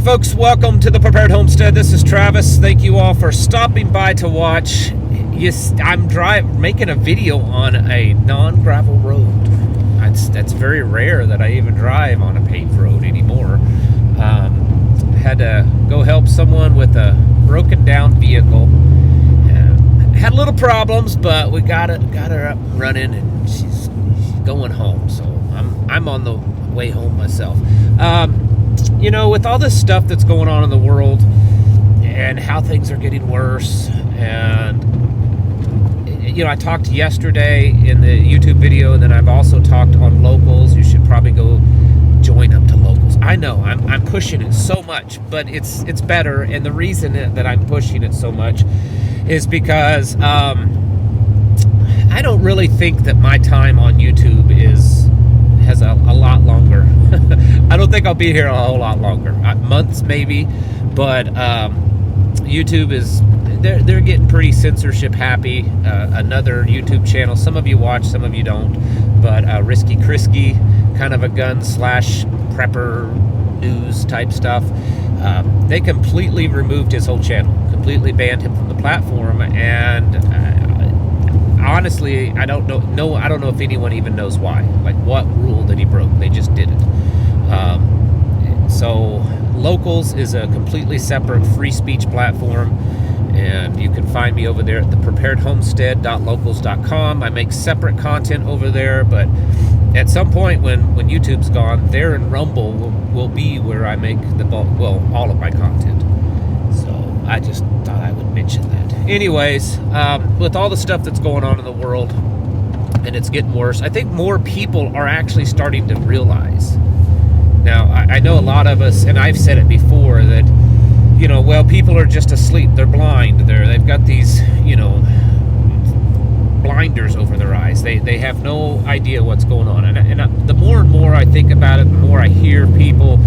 folks, welcome to the Prepared Homestead. This is Travis. Thank you all for stopping by to watch. Yes, I'm making a video on a non-gravel road. That's very rare that I even drive on a paved road anymore. Had to go help someone with a broken down vehicle. Had little problems, but we got her up and running, and she's going home. So I'm on the way home myself. You know, with all this stuff that's going on in the world and how things are getting worse, and you know, I talked yesterday in the YouTube video, and then I've also talked on locals. You should probably go join up to locals. I know I'm pushing it so much, but it's better, and the reason that I'm pushing it so much is because I don't really think that my time on YouTube has a lot longer. I don't think I'll be here a whole lot longer, months maybe, but YouTube is they're getting pretty censorship happy. Another YouTube channel, some of you watch, some of you don't, but Risky Krisky, kind of a gun / prepper news type stuff. They completely removed his whole channel, completely banned him from the platform, and honestly, I don't know if anyone even knows why. Like, what rule that he broke? They just did it. So Locals is a completely separate free speech platform, and you can find me over there at the preparedhomestead.locals.com. I make separate content over there, but at some point when YouTube's gone, there and Rumble will be where I make all of my content. So I just thought I would mention that. Anyways, with all the stuff that's going on in the world, and it's getting worse, I think more people are actually starting to realize. Now, I know a lot of us, and I've said it before, that, you know, well, people are just asleep. They're blind. They've got these, you know, blinders over their eyes. They have no idea what's going on. And the more and more I think about it, the more I hear people,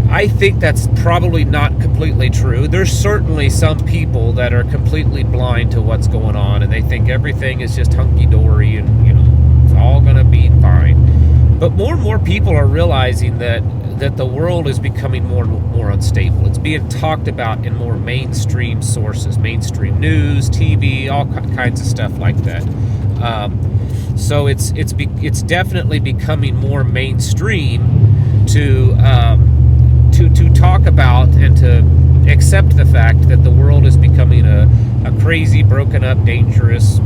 I think that's probably not completely true. There's certainly some people that are completely blind to what's going on, and they think everything is just hunky-dory and, you know, it's all going to be fine. But more and more people are realizing that the world is becoming more and more unstable. It's being talked about in more mainstream sources, mainstream news, TV, all kinds of stuff like that. So it's definitely becoming more mainstream to talk about and to accept the fact that the world is becoming a crazy, broken up, dangerous,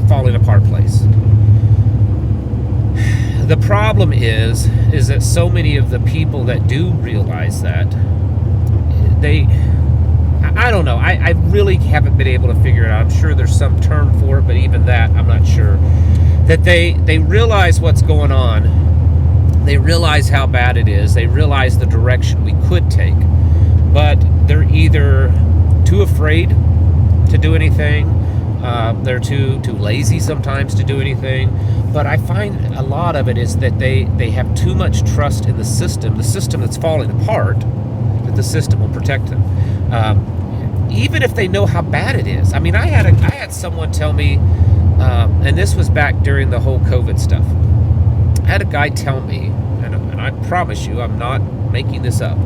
falling apart place. The problem is that so many of the people that do realize that, I don't know, I really haven't been able to figure it out. I'm sure there's some term for it, but even that, I'm not sure. That they realize what's going on. They realize how bad it is. They realize the direction we could take. But they're either too afraid to do anything, they're too lazy sometimes to do anything. But I find a lot of it is that they have too much trust in the system that's falling apart, that the system will protect them. Even if they know how bad it is. I mean, I had someone tell me, and this was back during the whole COVID stuff. I had a guy tell me, and I promise you, I'm not making this up.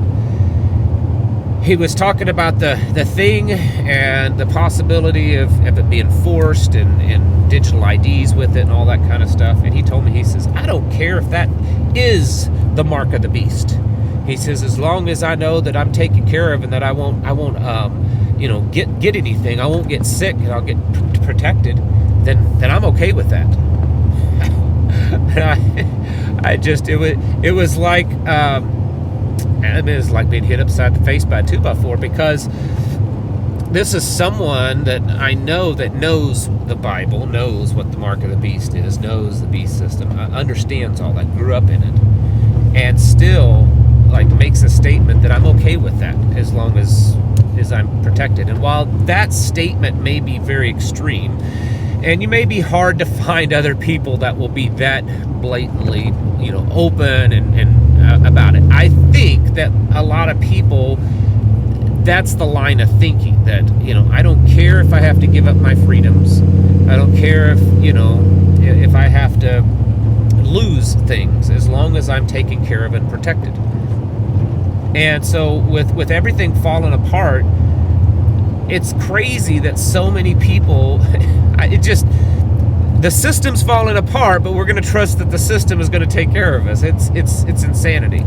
He was talking about the thing and the possibility of it being forced and digital IDs with it and all that kind of stuff. And he told me, he says, I don't care if that is the mark of the beast. He says, as long as I know that I'm taken care of and that I won't you know, get anything, I won't get sick, and I'll get protected, then I'm okay with that. It was like, it was like being hit upside the face by a 2x4, because this is someone that I know that knows the Bible, knows what the mark of the beast is, knows the beast system, understands all that, grew up in it, and still like makes a statement that I'm okay with that as long as I'm protected. And while that statement may be very extreme, and you may be hard to find other people that will be that blatantly, you know, open and about it. I think that a lot of people, that's the line of thinking, that, you know, I don't care if I have to give up my freedoms. I don't care if, you know, if I have to lose things, as long as I'm taken care of and protected. And so with everything falling apart, it's crazy that so many people, the system's falling apart, but we're going to trust that the system is going to take care of us. It's insanity.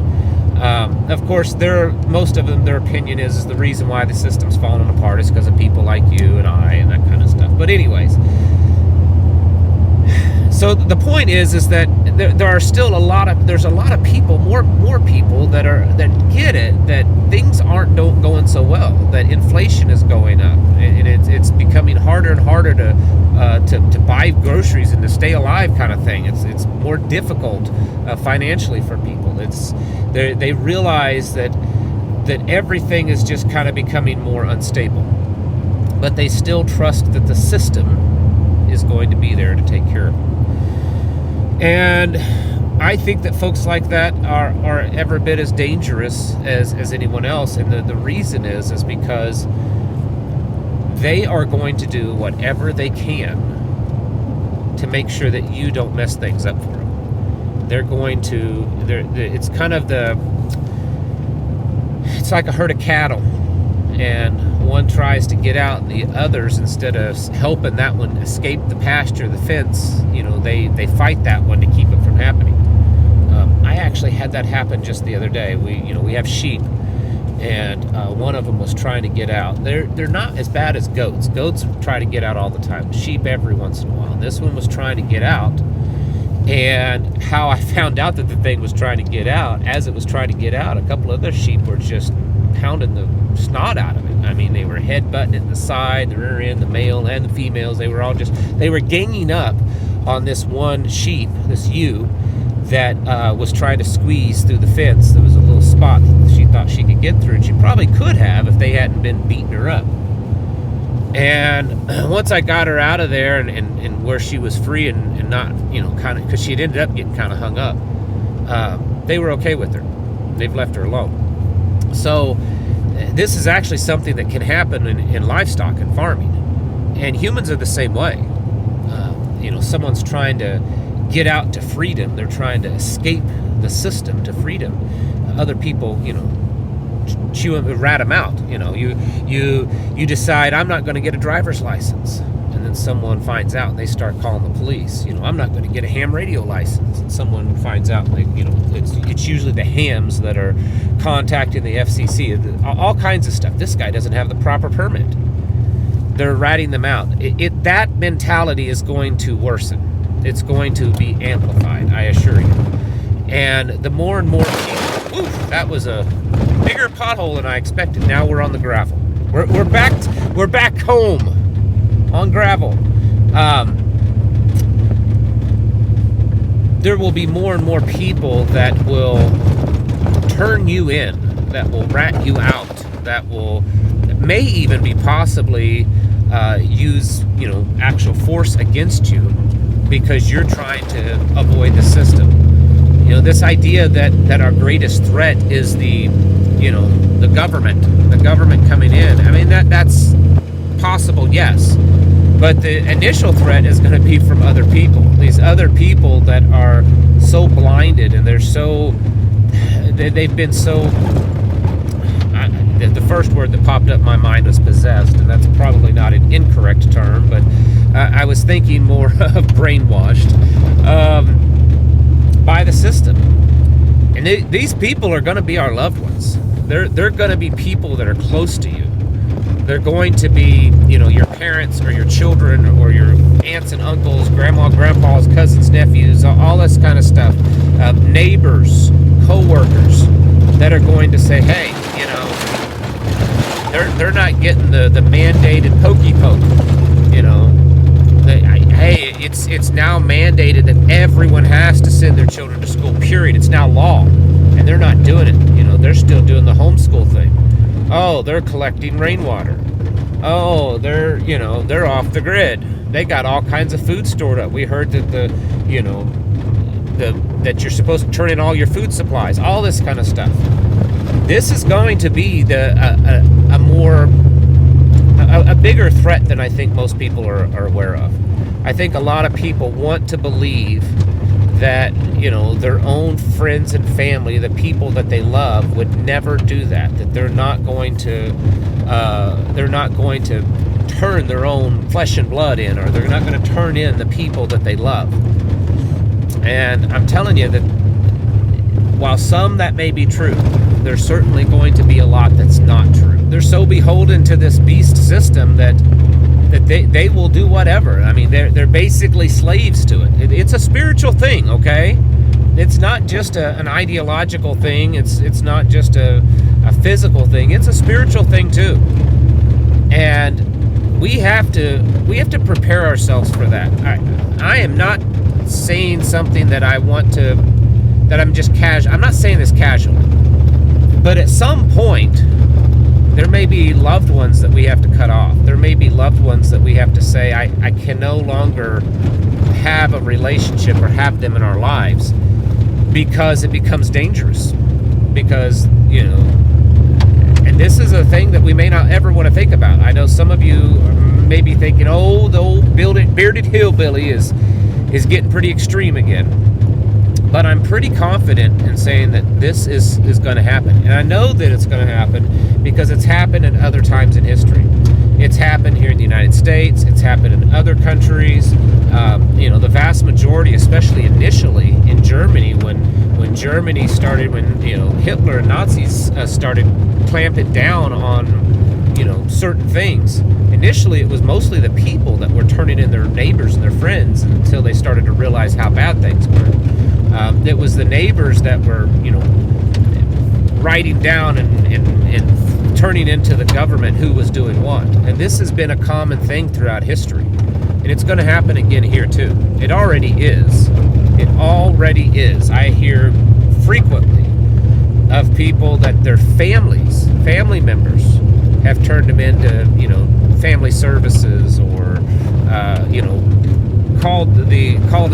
Of course, most of them, their opinion is the reason why the system's falling apart is because of people like you and I and that kind of stuff. But anyways, so the point is that there are still there's a lot of people, more people that get it, that things aren't going so well, that inflation is going up, and it's becoming harder and harder to buy groceries and to stay alive, kind of thing. It's more difficult financially for people. They realize that everything is just kind of becoming more unstable, but they still trust that the system is going to be there to take care of them. And I think that folks like that are every bit as dangerous as anyone else. And the reason is because they are going to do whatever they can to make sure that you don't mess things up for them. They're going to, it's kind of it's like a herd of cattle. And one tries to get out, and the others, instead of helping that one escape the pasture, the fence, they fight that one to keep it from happening. I actually had that happen just the other day. We have sheep, and one of them was trying to get out. They're not as bad as goats. Goats try to get out all the time. Sheep every once in a while. And this one was trying to get out. And how I found out that the thing was trying to get out, as it was trying to get out, a couple other sheep were just pounding the snot out of it. I mean, they were headbutting it in the side, the rear end, the male and the females. They were ganging up on this one sheep, this ewe, that was trying to squeeze through the fence. There was a little spot that she thought she could get through, and she probably could have if they hadn't been beating her up. And once I got her out of there and where she was free and not, kind of, because she had ended up getting kind of hung up, they were okay with her. They've left her alone. So this is actually something that can happen in livestock and farming. And humans are the same way. Someone's trying to get out to freedom. They're trying to escape the system to freedom. Other people, rat them out. You decide, I'm not going to get a driver's license. And then someone finds out and they start calling the police. I'm not going to get a ham radio license. And someone finds out, it's usually the hams that are contacting the FCC. All kinds of stuff. This guy doesn't have the proper permit. They're ratting them out. That mentality is going to worsen. It's going to be amplified, I assure you. And the more and more people, that was a bigger pothole than I expected. Now we're on the gravel. We're back home on gravel. There will be more and more people that will turn you in, that will rat you out, that may even be possibly use actual force against you because you're trying to avoid the system. This idea that our greatest threat is the government coming in. I mean, that's possible, yes. But the initial threat is going to be from other people. These other people that are so blinded, and they've been so... The first word that popped up in my mind was possessed, and that's probably not an incorrect term, but I was thinking more of brainwashed by the system. And these people are going to be our loved ones. They're going to be people that are close to you. They're going to be, your parents or your children or your aunts and uncles, grandma, grandpas, cousins, nephews, all this kind of stuff. Neighbors, co-workers that are going to say, hey, they're not getting the mandated pokey poke. Hey, it's now mandated that everyone has to send their children to school, period. It's now law. And they're not doing it. They're still doing the homeschool thing. Oh, they're collecting rainwater. Oh, they're off the grid. They got all kinds of food stored up. We heard that that you're supposed to turn in all your food supplies, all this kind of stuff. This is going to be a bigger threat than I think most people are aware of. I think a lot of people want to believe that, you know, their own friends and family, the people that they love, would never do that. That they're not going to turn their own flesh and blood in, or they're not going to turn in the people that they love. And I'm telling you that while some that may be true, there's certainly going to be a lot that's not true. They're so beholden to this beast system that they will do whatever. I mean, they're basically slaves to it. It's a spiritual thing, okay? It's not just an ideological thing. It's not just a physical thing. It's a spiritual thing too. And we have to prepare ourselves for that. I am not saying something that I'm just casual. I'm not saying this casually. But at some point, there may be loved ones that we have to cut off. There may be loved ones that we have to say, I can no longer have a relationship or have them in our lives, because it becomes dangerous. Because, you know, and this is a thing that we may not ever want to think about. I know some of you may be thinking, oh, the old bearded hillbilly is getting pretty extreme again. But I'm pretty confident in saying that this is going to happen. And I know that it's going to happen because it's happened in other times in history. It's happened here in the United States. It's happened in other countries. You know, the vast majority, especially initially in Germany, when Germany started, when, you know, Hitler and Nazis started clamping down on, you know, certain things. Initially, it was mostly the people that were turning in their neighbors and their friends until they started to realize how bad things were. It was the neighbors that were, you know, writing down and turning into the government who was doing what. And this has been a common thing throughout history. And it's going to happen again here too. It already is. It already is. I hear frequently of people that their family members have turned them into, you know, family services, or, you know, called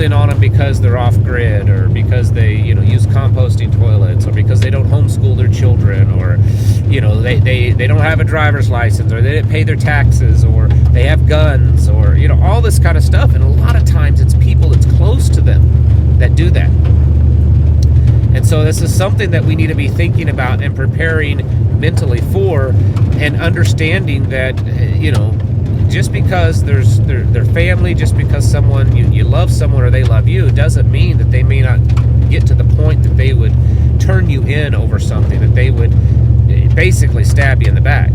in on them because they're off grid, or because they, you know, use composting toilets, or because they don't homeschool their children, or, you know, they don't have a driver's license, or they didn't pay their taxes, or they have guns, or, you know, all this kind of stuff. And a lot of times it's people that's close to them that do that. And so this is something that we need to be thinking about and preparing mentally for, and understanding that, you know, just because there's their family, just because someone you love someone or they love you, doesn't mean that they may not get to the point that they would turn you in over something, that they would basically stab you in the back.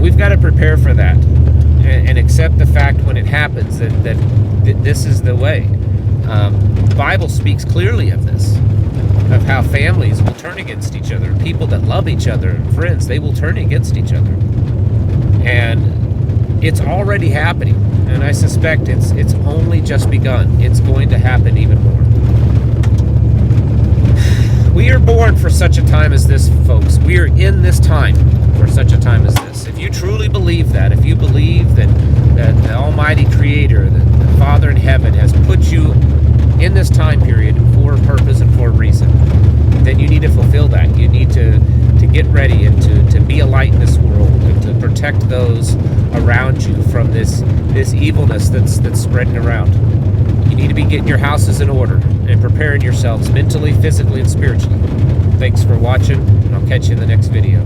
We've got to prepare for that and accept the fact when it happens that this is the way. The Bible speaks clearly of this, of how families will turn against each other. People that love each other and friends, they will turn against each other. And it's already happening, and I suspect it's only just begun. It's going to happen even more. We are born for such a time as this, folks. We are in this time for such a time as this. If you truly believe that, if you believe that the Almighty Creator, the Father in heaven, has put you in this time period for a purpose and for a reason, then you need to fulfill that. You need to get ready and to be a light in this world, and to protect those around you from this evilness that's spreading around. You need to be getting your houses in order and preparing yourselves mentally, physically, and spiritually. Thanks for watching, and I'll catch you in the next video.